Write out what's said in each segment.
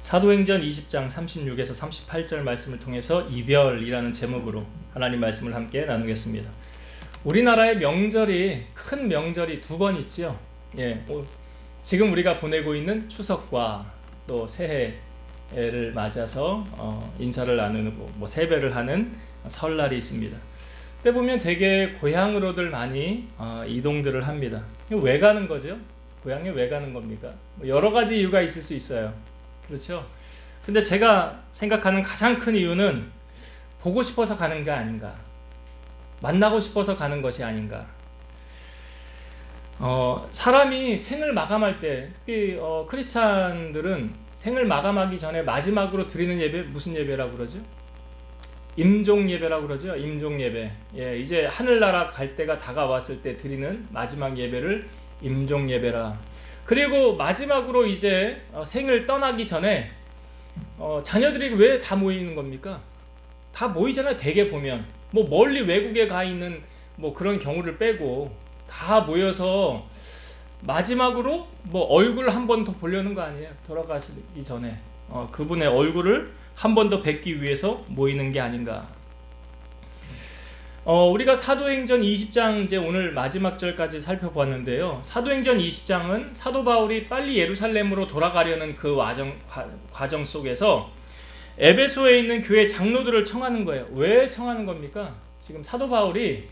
사도행전 20장 36에서 38절 말씀을 통해서 이별이라는 제목으로 하나님 말씀을 함께 나누겠습니다. 우리나라의 명절이 큰 명절이 두 번 있죠. 지금 우리가 보내고 있는 추석과 또 새해를 맞아서 인사를 나누고 세배를 하는 설날이 있습니다. 그때 보면 되게 고향으로들 많이 이동들을 합니다. 왜 가는 거죠? 고향에 왜 가는 겁니까? 여러 가지 이유가 있을 수 있어요. 그렇죠? 근데 제가 생각하는 가장 큰 이유는 보고 싶어서 가는 게 아닌가, 만나고 싶어서 가는 것이 아닌가. 사람이 생을 마감할 때, 특히 크리스찬들은 생을 마감하기 전에 마지막으로 드리는 예배, 무슨 예배라고 그러죠? 임종 예배라고 그러죠. 임종 예배. 이제 하늘나라 갈 때가 다가왔을 때 드리는 마지막 예배를 임종 예배라. 그리고 마지막으로 이제 생을 떠나기 전에 자녀들이 왜 다 모이는 겁니까? 다 모이잖아요. 대개 보면 멀리 외국에 가 있는 그런 경우를 빼고 다 모여서 마지막으로 얼굴 한 번 더 보려는 거 아니에요? 돌아가시기 전에 그분의 얼굴을 한 번 더 뵙기 위해서 모이는 게 아닌가. 우리가 사도행전 20장 이제 오늘 마지막 절까지 살펴보았는데요. 사도행전 20장은 사도 바울이 빨리 예루살렘으로 돌아가려는 그 과정 속에서 에베소에 있는 교회 장로들을 청하는 거예요. 왜 청하는 겁니까? 지금 사도 바울이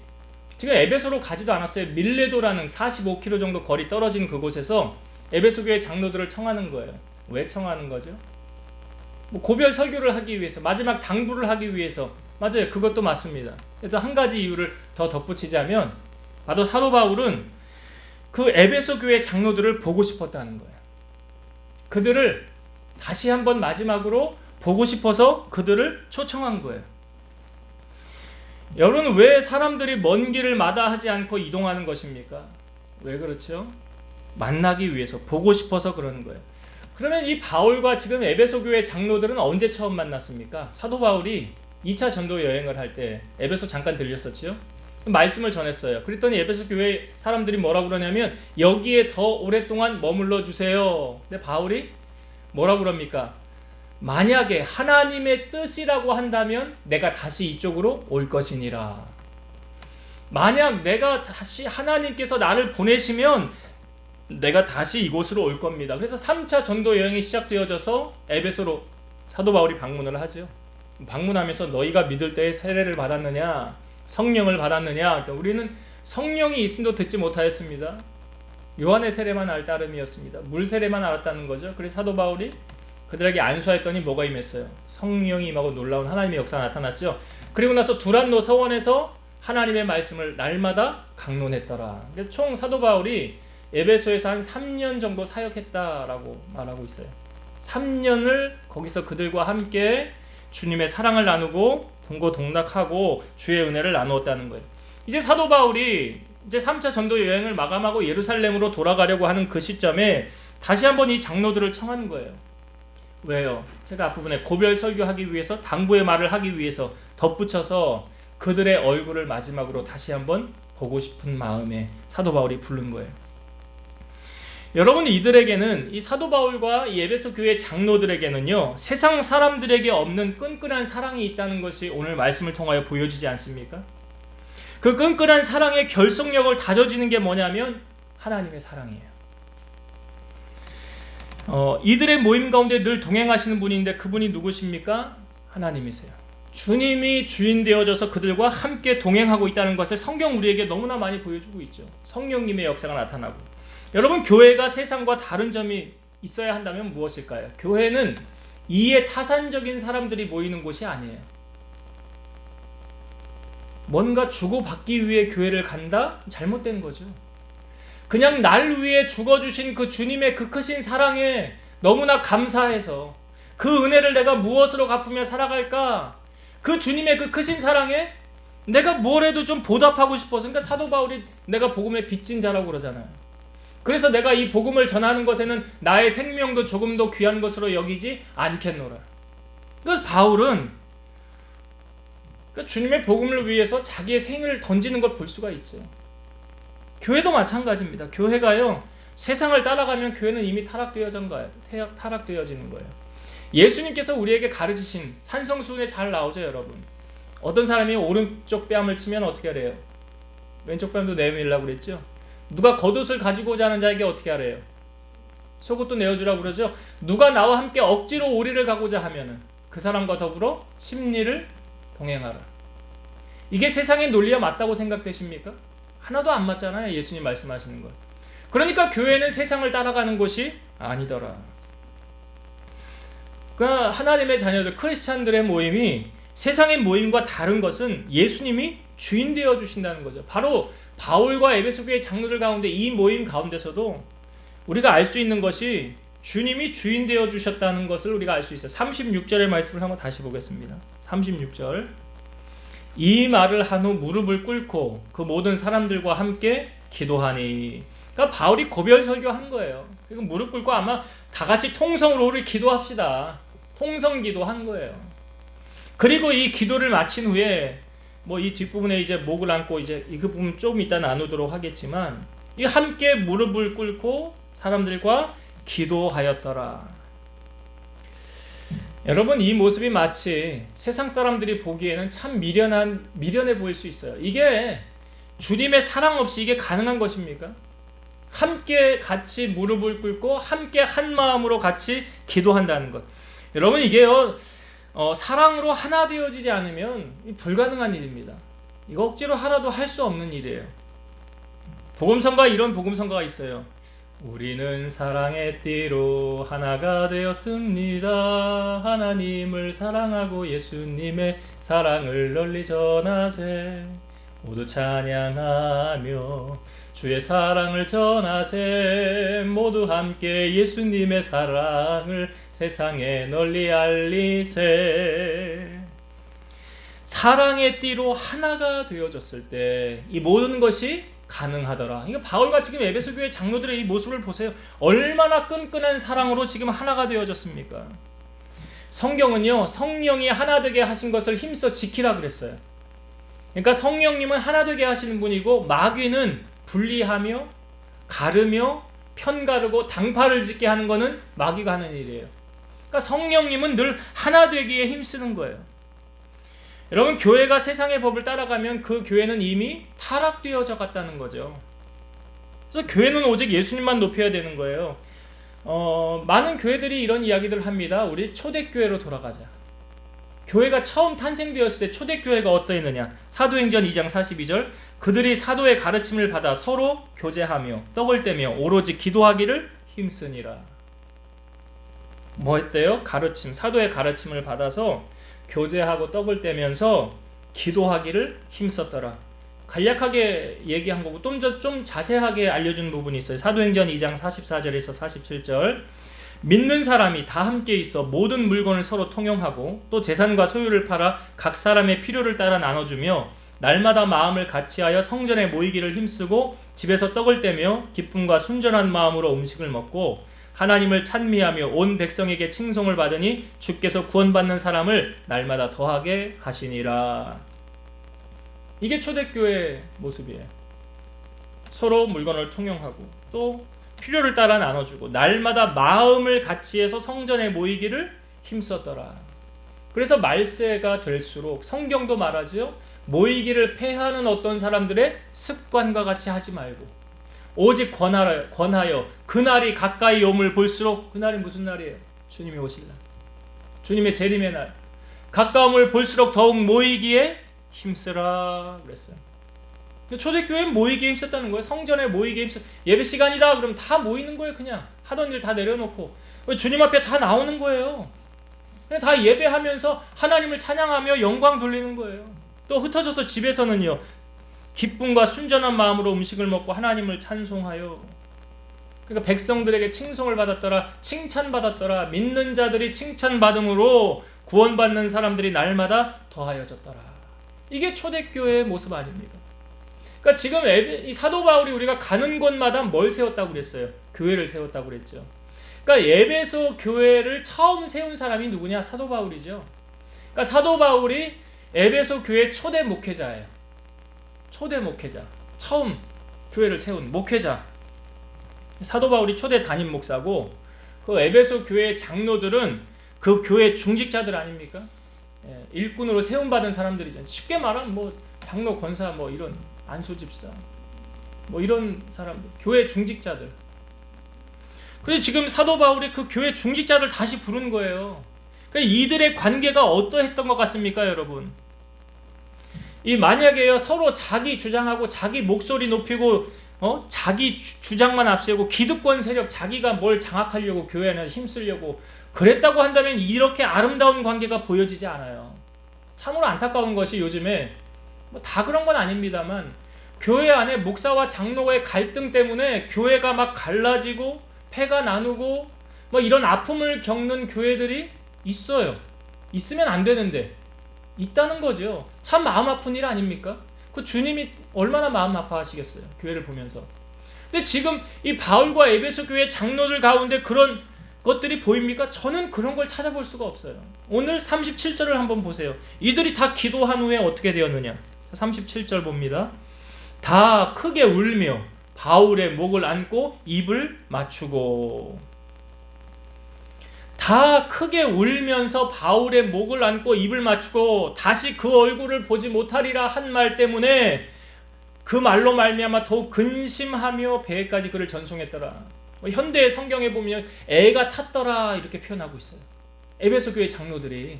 지금 에베소로 가지도 않았어요. 밀레도라는 45km 정도 거리 떨어진 그곳에서 에베소 교회 장로들을 청하는 거예요. 왜 청하는 거죠? 고별 설교를 하기 위해서, 마지막 당부를 하기 위해서. 맞아요. 그것도 맞습니다. 그래서 한 가지 이유를 더 덧붙이자면 바로 사도 바울은 그 에베소 교회 장로들을 보고 싶었다는 거예요. 그들을 다시 한번 마지막으로 보고 싶어서 그들을 초청한 거예요. 여러분, 왜 사람들이 먼 길을 마다하지 않고 이동하는 것입니까? 왜 그렇죠? 만나기 위해서, 보고 싶어서 그러는 거예요. 그러면 이 바울과 지금 에베소 교회 장로들은 언제 처음 만났습니까? 사도 바울이 2차 전도 여행을 할 때 에베소 잠깐 들렸었죠. 말씀을 전했어요. 그랬더니 에베소 교회 사람들이 뭐라고 그러냐면 여기에 더 오랫동안 머물러 주세요. 근데 바울이 뭐라고 그럽니까? 만약에 하나님의 뜻이라고 한다면 내가 다시 이쪽으로 올 것이니라. 만약 내가 다시 하나님께서 나를 보내시면 내가 다시 이곳으로 올 겁니다. 그래서 3차 전도 여행이 시작되어져서 에베소로 사도 바울이 방문을 하죠. 방문하면서 너희가 믿을 때에 세례를 받았느냐, 성령을 받았느냐. 우리는 성령이 있음도 듣지 못하였습니다. 요한의 세례만 알 따름이었습니다. 물 세례만 알았다는 거죠. 그래서 사도 바울이 그들에게 안수하였더니 뭐가 임했어요? 성령이 임하고 놀라운 하나님의 역사가 나타났죠. 그리고 나서 두란노 서원에서 하나님의 말씀을 날마다 강론했더라. 그래서 총 사도 바울이 에베소에서 한 3년 정도 사역했다라고 말하고 있어요. 3년을 거기서 그들과 함께 주님의 사랑을 나누고 동고동락하고 주의 은혜를 나누었다는 거예요. 이제 사도 바울이 이제 3차 전도 여행을 마감하고 예루살렘으로 돌아가려고 하는 그 시점에 다시 한번 이 장로들을 청하는 거예요. 왜요? 제가 앞부분에 고별 설교하기 위해서, 당부의 말을 하기 위해서 덧붙여서 그들의 얼굴을 마지막으로 다시 한번 보고 싶은 마음에 사도 바울이 부른 거예요. 여러분, 이들에게는, 이 사도 바울과 이 에베소 교회 장로들에게는요, 세상 사람들에게 없는 끈끈한 사랑이 있다는 것이 오늘 말씀을 통하여 보여주지 않습니까? 그 끈끈한 사랑의 결속력을 다져지는 게 뭐냐면 하나님의 사랑이에요. 이들의 모임 가운데 늘 동행하시는 분인데 그분이 누구십니까? 하나님이세요. 주님이 주인 되어져서 그들과 함께 동행하고 있다는 것을 성경 우리에게 너무나 많이 보여주고 있죠. 성령님의 역사가 나타나고. 여러분, 교회가 세상과 다른 점이 있어야 한다면 무엇일까요? 교회는 이해 타산적인 사람들이 모이는 곳이 아니에요. 뭔가 주고받기 위해 교회를 간다? 잘못된 거죠. 그냥 날 위해 죽어주신 그 주님의 그 크신 사랑에 너무나 감사해서 그 은혜를 내가 무엇으로 갚으며 살아갈까? 그 주님의 그 크신 사랑에 내가 뭘 해도 좀 보답하고 싶어서. 그러니까 사도 바울이 내가 복음의 빚진 자라고 그러잖아요. 그래서 내가 이 복음을 전하는 것에는 나의 생명도 조금 더 귀한 것으로 여기지 않겠노라. 그래서 바울은 주님의 복음을 위해서 자기의 생을 던지는 걸 볼 수가 있죠. 교회도 마찬가지입니다. 교회가요, 세상을 따라가면 교회는 이미 타락되어지는 거예요. 예수님께서 우리에게 가르치신 산성수훈에 잘 나오죠, 여러분. 어떤 사람이 오른쪽 뺨을 치면 어떻게 하래요? 왼쪽 뺨도 내밀라고 그랬죠. 누가 겉옷을 가지고 자는 자에게 어떻게 하래요? 속옷도 내어주라고 그러죠. 누가 나와 함께 억지로 오리를 가고자 하면은 그 사람과 더불어 심리를 동행하라. 이게 세상의 논리와 맞다고 생각되십니까? 하나도 안 맞잖아요, 예수님 말씀하시는 것. 그러니까 교회는 세상을 따라가는 것이 아니더라. 그러니까 하나님의 자녀들, 크리스찬들의 모임이 세상의 모임과 다른 것은 예수님이 주인 되어 주신다는 거죠. 바로 바울과 에베소 교회 장로들 가운데 이 모임 가운데서도 우리가 알 수 있는 것이 주님이 주인 되어 주셨다는 것을 우리가 알 수 있어요. 36절의 말씀을 한번 다시 보겠습니다. 36절. 이 말을 한 후 무릎을 꿇고 그 모든 사람들과 함께 기도하니. 그러니까 바울이 고별 설교한 거예요. 그리고 무릎 꿇고 아마 다 같이 통성으로 우리 기도합시다. 통성 기도한 거예요. 그리고 이 기도를 마친 후에 뭐 이 뒷부분에 이제 목을 안고 이제 그 부분 조금 이따 나누도록 하겠지만 이 함께 무릎을 꿇고 사람들과 기도하였더라. 여러분, 이 모습이 마치 세상 사람들이 보기에는 참 미련해 보일 수 있어요. 이게 주님의 사랑 없이 이게 가능한 것입니까? 함께 같이 무릎을 꿇고 함께 한 마음으로 같이 기도한다는 것. 여러분, 이게요 사랑으로 하나 되어지지 않으면 불가능한 일입니다. 이거 억지로 하라도 할 수 없는 일이에요. 복음성가 이런 복음성가가 있어요. 우리는 사랑의 띠로 하나가 되었습니다. 하나님을 사랑하고 예수님의 사랑을 널리 전하세. 모두 찬양하며 주의 사랑을 전하세. 모두 함께 예수님의 사랑을 세상에 널리 알리세. 사랑의 띠로 하나가 되어졌을 때 이 모든 것이 가능하더라. 이거 바울과 지금 에베소 교회 장로들의 이 모습을 보세요. 얼마나 끈끈한 사랑으로 지금 하나가 되어졌습니까? 성경은요, 성령이 하나 되게 하신 것을 힘써 지키라 그랬어요. 그러니까 성령님은 하나 되게 하시는 분이고 마귀는 분리하며 가르며 편가르고 당파를 짓게 하는 것은 마귀가 하는 일이에요. 그러니까 성령님은 늘 하나 되기에 힘쓰는 거예요. 여러분, 교회가 세상의 법을 따라가면 그 교회는 이미 타락되어져 갔다는 거죠. 그래서 교회는 오직 예수님만 높여야 되는 거예요. 많은 교회들이 이런 이야기들을 합니다. 우리 초대교회로 돌아가자. 교회가 처음 탄생되었을 때 초대교회가 어떠했느냐. 사도행전 2장 42절. 그들이 사도의 가르침을 받아 서로 교제하며 떡을 떼며 오로지 기도하기를 힘쓰니라. 뭐 했대요? 가르침, 사도의 가르침을 받아서 교제하고 떡을 떼면서 기도하기를 힘썼더라. 간략하게 얘기한 거고 좀 자세하게 알려준 부분이 있어요. 사도행전 2장 44절에서 47절. 믿는 사람이 다 함께 있어 모든 물건을 서로 통용하고 또 재산과 소유를 팔아 각 사람의 필요를 따라 나눠주며 날마다 마음을 같이하여 성전에 모이기를 힘쓰고 집에서 떡을 떼며 기쁨과 순전한 마음으로 음식을 먹고 하나님을 찬미하며 온 백성에게 칭송을 받으니 주께서 구원받는 사람을 날마다 더하게 하시니라. 이게 초대교회의 모습이에요. 서로 물건을 통용하고 또 필요를 따라 나눠주고 날마다 마음을 같이해서 성전에 모이기를 힘썼더라. 그래서 말세가 될수록 성경도 말하죠. 모이기를 패하는 어떤 사람들의 습관과 같이 하지 말고 오직 권하여 그날이 가까이 오물 볼수록, 그날이 무슨 날이에요? 주님이 오실 날, 주님의 재림의 날, 가까움을 볼수록 더욱 모이기에 힘쓰라 그랬어요. 초대교회는 모이기에 힘썼다는 거예요. 성전에 모이기에 힘썼. 예배 시간이다 그럼 다 모이는 거예요. 그냥 하던 일 다 내려놓고 주님 앞에 다 나오는 거예요. 그냥 다 예배하면서 하나님을 찬양하며 영광 돌리는 거예요. 또 흩어져서 집에서는요, 기쁨과 순전한 마음으로 음식을 먹고 하나님을 찬송하여. 그러니까 백성들에게 칭송을 받았더라, 칭찬받았더라. 믿는 자들이 칭찬받음으로 구원받는 사람들이 날마다 더하여졌더라. 이게 초대교회의 모습 아닙니까? 그러니까 지금 이 사도 바울이 우리가 가는 곳마다 뭘 세웠다고 그랬어요? 교회를 세웠다고 그랬죠. 그러니까 에베소 교회를 처음 세운 사람이 누구냐? 사도 바울이죠. 그러니까 사도 바울이 에베소 교회 초대 목회자예요. 초대 목회자, 처음 교회를 세운 목회자. 사도 바울이 초대 담임 목사고 그 에베소 교회 장로들은 그 교회 중직자들 아닙니까? 예, 일꾼으로 세움받은 사람들이죠. 쉽게 말하면 뭐 장로, 권사, 뭐 이런 안수집사, 뭐 이런 사람들, 교회 중직자들. 그래서 지금 사도 바울이 그 교회 중직자들 다시 부른 거예요. 그러니까 이들의 관계가 어떠했던 것 같습니까, 여러분? 이 만약에요, 서로 자기 주장하고 자기 목소리 높이고 자기 주장만 앞세우고 기득권 세력 자기가 뭘 장악하려고 교회 안에 힘쓰려고 그랬다고 한다면 이렇게 아름다운 관계가 보여지지 않아요. 참으로 안타까운 것이 요즘에 뭐 다 그런 건 아닙니다만 교회 안에 목사와 장로의 갈등 때문에 교회가 막 갈라지고 패가 나누고 뭐 이런 아픔을 겪는 교회들이 있어요. 있으면 안 되는데 있다는 거죠. 참 마음 아픈 일 아닙니까? 그 주님이 얼마나 마음 아파하시겠어요, 교회를 보면서. 근데 지금 이 바울과 에베소 교회 장로들 가운데 그런 것들이 보입니까? 저는 그런 걸 찾아볼 수가 없어요. 오늘 37절을 한번 보세요. 이들이 다 기도한 후에 어떻게 되었느냐. 37절 봅니다. 다 크게 울며 바울의 목을 안고 입을 맞추고. 다 크게 울면서 바울의 목을 안고 입을 맞추고 다시 그 얼굴을 보지 못하리라 한 말 때문에 그 말로 말미암아 더욱 근심하며 배에까지 그를 전송했더라. 현대 성경에 보면 애가 탔더라 이렇게 표현하고 있어요. 에베소 교회 장로들이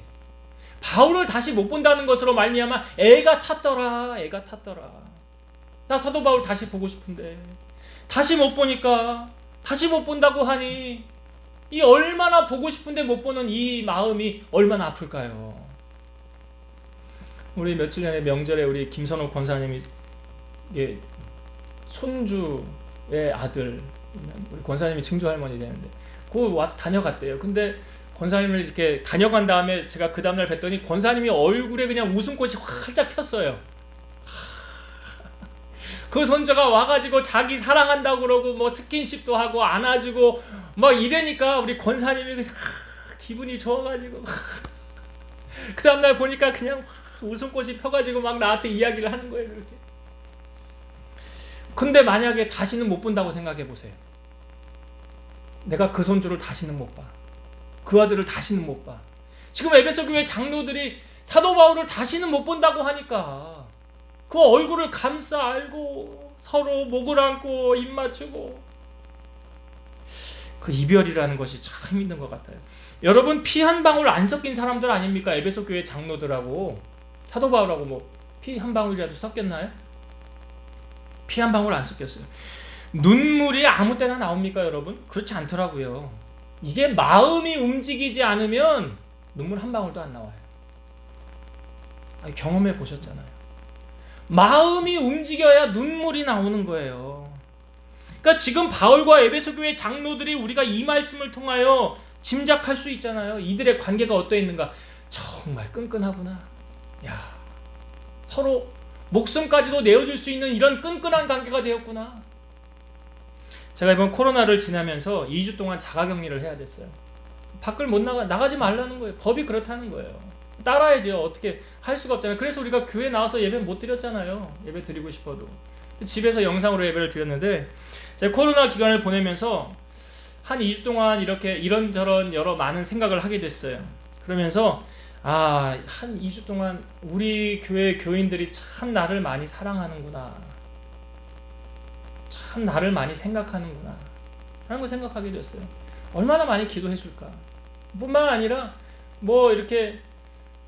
바울을 다시 못 본다는 것으로 말미암아 애가 탔더라. 나 사도 바울 다시 보고 싶은데 다시 못 보니까 다시 못 본다고 하니 이 얼마나 보고 싶은데 못 보는 이 마음이 얼마나 아플까요? 우리 며칠 전에 명절에 우리 김선호 권사님이 손주의 아들, 우리 권사님이 증조 할머니 되는데 다녀갔대요. 근데 권사님을 이렇게 다녀간 다음에 제가 그 다음날 뵀더니 권사님이 얼굴에 그냥 웃음꽃이 활짝 폈어요. 그 손자가 와가지고 자기 사랑한다고 그러고 뭐 스킨십도 하고 안아주고 막 이러니까 우리 권사님이 그냥 기분이 좋아가지고 그 다음날 보니까 그냥 웃음꽃이 펴가지고 막 나한테 이야기를 하는 거예요. 그렇게. 근데 만약에 다시는 못 본다고 생각해 보세요. 내가 그 손주를 다시는 못 봐. 그 아들을 다시는 못 봐. 지금 에베소 교회 장로들이 사도 바울을 다시는 못 본다고 하니까 그 얼굴을 감싸 알고 서로 목을 안고 입 맞추고 그 이별이라는 것이 참 힘든 것 같아요. 여러분 피 한 방울 안 섞인 사람들 아닙니까? 에베소 교회 장로들하고 사도 바울하고 뭐 피 한 방울이라도 섞였나요? 피 한 방울 안 섞였어요. 눈물이 아무 때나 나옵니까, 여러분? 그렇지 않더라고요. 이게 마음이 움직이지 않으면 눈물 한 방울도 안 나와요. 경험해 보셨잖아요. 마음이 움직여야 눈물이 나오는 거예요. 그러니까 지금 바울과 에베소 교회 장로들이 우리가 이 말씀을 통하여 짐작할 수 있잖아요. 이들의 관계가 어떠했는가. 정말 끈끈하구나. 야, 서로 목숨까지도 내어줄 수 있는 이런 끈끈한 관계가 되었구나. 제가 이번 코로나를 지나면서 2주 동안 자가격리를 해야 됐어요. 밖을 못 나가지 말라는 거예요. 법이 그렇다는 거예요. 따라야죠. 어떻게 할 수가 없잖아요. 그래서 우리가 교회 나와서 예배 못 드렸잖아요. 예배 드리고 싶어도. 집에서 영상으로 예배를 드렸는데 제가 코로나 기간을 보내면서 한 2주 동안 이렇게 이런저런 여러 많은 생각을 하게 됐어요. 그러면서 한 2주 동안 우리 교회 교인들이 참 나를 많이 사랑하는구나. 참 나를 많이 생각하는구나. 하는 걸 생각하게 됐어요. 얼마나 많이 기도해줄까. 뿐만 아니라 뭐 이렇게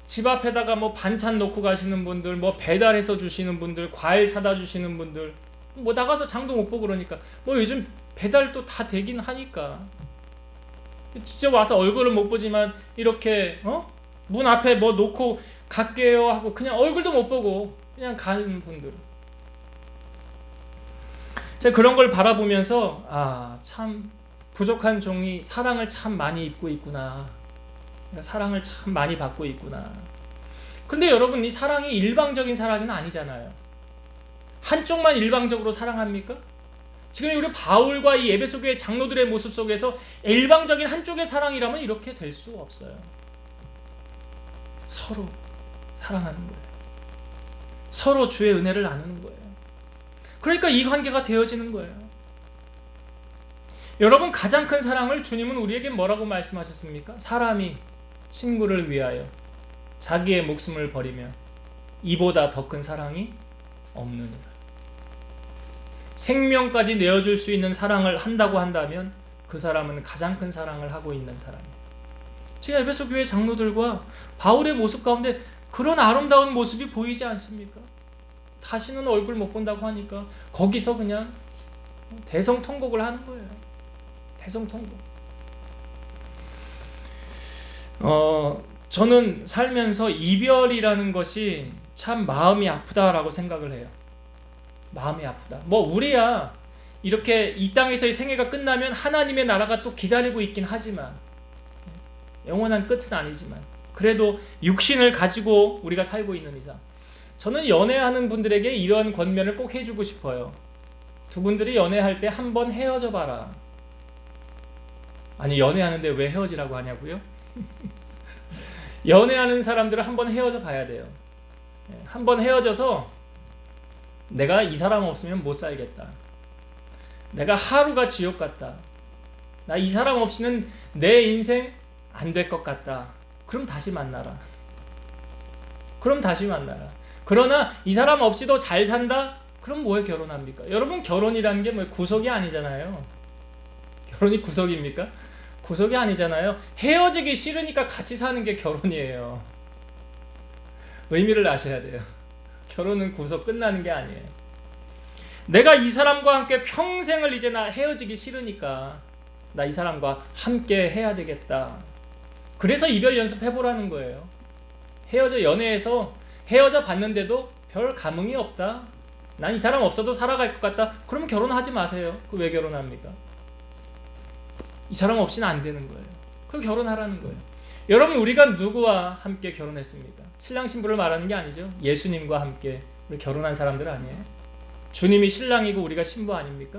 집 앞에다가 뭐 반찬 놓고 가시는 분들, 뭐 배달해서 주시는 분들, 과일 사다 주시는 분들, 뭐 나가서 장도 못 보고 그러니까 뭐 요즘 배달도 다 되긴 하니까 직접 와서 얼굴을 못 보지만 이렇게 문 앞에 뭐 놓고 갈게요 하고 그냥 얼굴도 못 보고 그냥 가는 분들. 제가 그런 걸 바라보면서 참 부족한 종이 사랑을 참 많이 입고 있구나. 사랑을 참 많이 받고 있구나. 근데 여러분 이 사랑이 일방적인 사랑은 아니잖아요. 한쪽만 일방적으로 사랑합니까? 지금 우리 바울과 이 에베소 교회 장로들의 모습 속에서 일방적인 한쪽의 사랑이라면 이렇게 될 수 없어요. 서로 사랑하는 거예요. 서로 주의 은혜를 나누는 거예요. 그러니까 이 관계가 되어지는 거예요. 여러분 가장 큰 사랑을 주님은 우리에게 뭐라고 말씀하셨습니까? 사람이 친구를 위하여 자기의 목숨을 버리며 이보다 더 큰 사랑이 없느니라. 생명까지 내어줄 수 있는 사랑을 한다고 한다면 그 사람은 가장 큰 사랑을 하고 있는 사람이에요. 지금 에베소 교회 장로들과 바울의 모습 가운데 그런 아름다운 모습이 보이지 않습니까? 다시는 얼굴 못 본다고 하니까 거기서 그냥 대성통곡을 하는 거예요. 대성통곡. 저는 살면서 이별이라는 것이 참 마음이 아프다라고 생각을 해요. 마음이 아프다. 우리야 이렇게 이 땅에서의 생애가 끝나면 하나님의 나라가 또 기다리고 있긴 하지만, 영원한 끝은 아니지만, 그래도 육신을 가지고 우리가 살고 있는 이상, 저는 연애하는 분들에게 이러한 권면을 꼭 해주고 싶어요. 두 분들이 연애할 때 한번 헤어져 봐라. 아니, 연애하는데 왜 헤어지라고 하냐고요? 연애하는 사람들은 한번 헤어져 봐야 돼요. 한번 헤어져서 내가 이 사람 없으면 못 살겠다. 내가 하루가 지옥 같다. 나 이 사람 없이는 내 인생 안 될 것 같다. 그럼 다시 만나라. 그러나 이 사람 없이도 잘 산다? 그럼 뭐에 결혼합니까? 여러분, 결혼이라는 게 구석이 아니잖아요. 결혼이 구석입니까? 구석이 아니잖아요. 헤어지기 싫으니까 같이 사는 게 결혼이에요. 의미를 아셔야 돼요. 결혼은 구석 끝나는 게 아니에요. 내가 이 사람과 함께 평생을 이제 나 헤어지기 싫으니까 나 이 사람과 함께 해야 되겠다. 그래서 이별 연습해보라는 거예요. 연애해서 헤어져 봤는데도 별 감흥이 없다. 난 이 사람 없어도 살아갈 것 같다. 그러면 결혼하지 마세요. 왜 결혼합니까? 이 사람 없이는 안 되는 거예요. 그럼 결혼하라는 거예요. 여러분, 우리가 누구와 함께 결혼했습니까? 신랑 신부를 말하는 게 아니죠. 예수님과 함께 우리 결혼한 사람들 아니에요? 주님이 신랑이고 우리가 신부 아닙니까?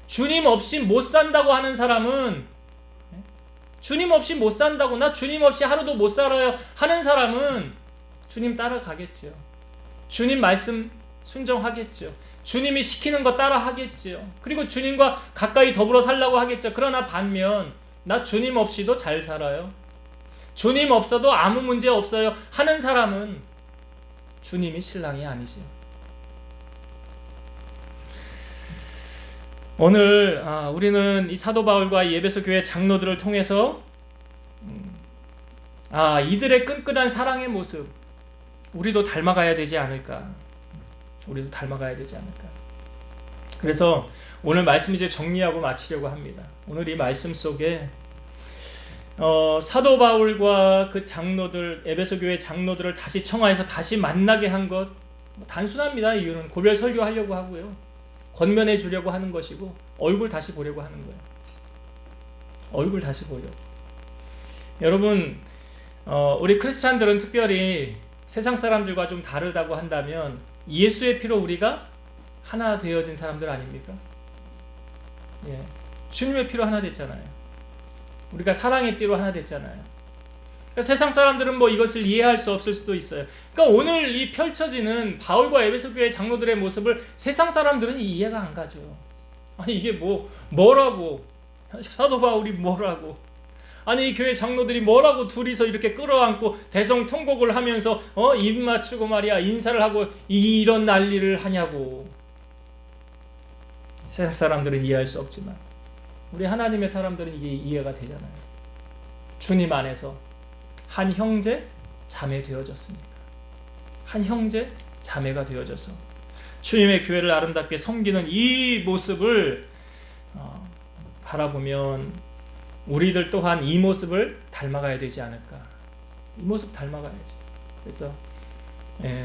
주님 없이 못 산다고 하는 사람은, 주님 없이 못 산다고, 나 주님 없이 하루도 못 살아요 하는 사람은 주님 따라가겠죠. 주님 말씀 순종하겠죠. 주님이 시키는 거 따라 하겠죠. 그리고 주님과 가까이 더불어 살라고 하겠죠. 그러나 반면 나 주님 없이도 잘 살아요, 주님 없어도 아무 문제 없어요 하는 사람은 주님이 신랑이 아니죠. 오늘 우리는 이 사도 바울과 이 에베소 교회 장로들을 통해서 이들의 끈끈한 사랑의 모습, 우리도 닮아가야 되지 않을까. 그래서 오늘 말씀 이제 정리하고 마치려고 합니다. 오늘 이 말씀 속에 사도 바울과 그 장로들, 에베소 교회 장로들을 다시 청하해서 다시 만나게 한 것 단순합니다. 이유는 고별 설교하려고 하고요, 권면해 주려고 하는 것이고, 얼굴 다시 보려고 하는 거예요. 얼굴 다시 보려고. 여러분, 우리 크리스찬들은 특별히 세상 사람들과 좀 다르다고 한다면 예수의 피로 우리가 하나 되어진 사람들 아닙니까? 주님의 피로 하나 됐잖아요. 우리가 사랑의 띠로 하나 됐잖아요. 그러니까 세상 사람들은 이것을 이해할 수 없을 수도 있어요. 그러니까 오늘 이 펼쳐지는 바울과 에베소 교회 장로들의 모습을 세상 사람들은 이해가 안 가죠. 아니, 이게 뭐라고? 사도 바울이 뭐라고? 아니, 이 교회 장로들이 뭐라고 둘이서 이렇게 끌어안고 대성통곡을 하면서 입 맞추고 말이야 인사를 하고 이런 난리를 하냐고. 세상 사람들은 이해할 수 없지만 우리 하나님의 사람들은 이게 이해가 되잖아요. 주님 안에서 한 형제 자매 되어졌습니다. 한 형제 자매가 되어져서 주님의 교회를 아름답게 섬기는 이 모습을 바라보면 우리들 또한 이 모습을 닮아가야 되지 않을까. 이 모습 닮아가야지. 그래서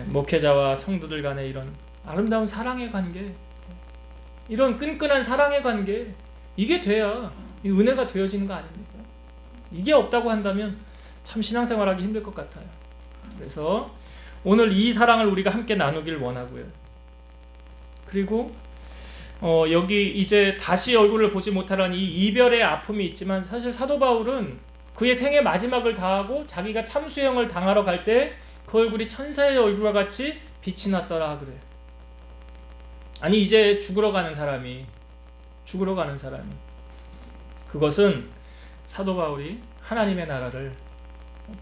목회자와 성도들 간의 이런 아름다운 사랑의 관계, 이런 끈끈한 사랑의 관계, 이게 돼야 이 은혜가 되어지는 거 아닙니까? 이게 없다고 한다면 참 신앙생활하기 힘들 것 같아요. 그래서 오늘 이 사랑을 우리가 함께 나누길 원하고요. 그리고 여기 이제 다시 얼굴을 보지 못하는 이 이별의 아픔이 있지만, 사실 사도 바울은 그의 생의 마지막을 다하고 자기가 참수형을 당하러 갈 때 그 얼굴이 천사의 얼굴과 같이 빛이 났더라 그래. 아니, 이제 죽으러 가는 사람이 그것은 사도 바울이 하나님의 나라를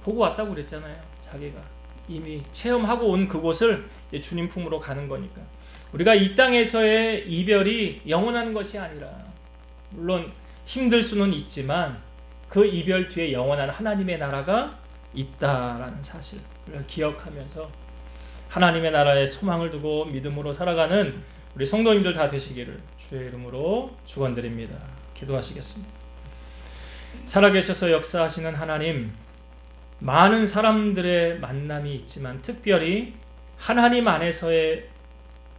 보고 왔다고 그랬잖아요. 자기가 이미 체험하고 온 그곳을 이제 주님 품으로 가는 거니까. 우리가 이 땅에서의 이별이 영원한 것이 아니라, 물론 힘들 수는 있지만 그 이별 뒤에 영원한 하나님의 나라가 있다라는 사실을 기억하면서 하나님의 나라에 소망을 두고 믿음으로 살아가는 우리 성도님들 다 되시기를 주의 이름으로 축원드립니다. 기도하시겠습니다. 살아계셔서 역사하시는 하나님, 많은 사람들의 만남이 있지만 특별히 하나님 안에서의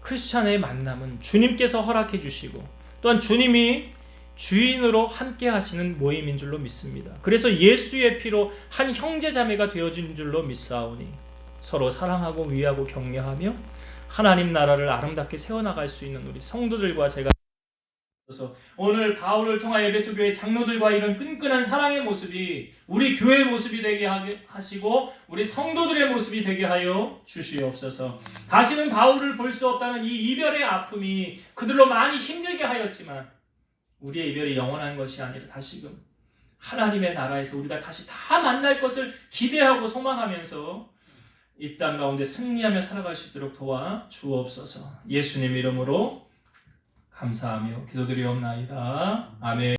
크리스찬의 만남은 주님께서 허락해 주시고 또한 주님이 주인으로 함께 하시는 모임인 줄로 믿습니다. 그래서 예수의 피로 한 형제자매가 되어진 줄로 믿사오니 서로 사랑하고 위하고 격려하며 하나님 나라를 아름답게 세워나갈 수 있는 우리 성도들과 제가 오늘 바울을 통하여 에베소 교회 장로들과 이런 끈끈한 사랑의 모습이 우리 교회의 모습이 되게 하시고 우리 성도들의 모습이 되게 하여 주시옵소서. 다시는 바울을 볼 수 없다는 이 이별의 아픔이 그들로 많이 힘들게 하였지만 우리의 이별이 영원한 것이 아니라 다시금 하나님의 나라에서 우리가 다시 다 만날 것을 기대하고 소망하면서 이 땅 가운데 승리하며 살아갈 수 있도록 도와 주옵소서. 예수님 이름으로 감사하며 기도드리옵나이다. 아멘.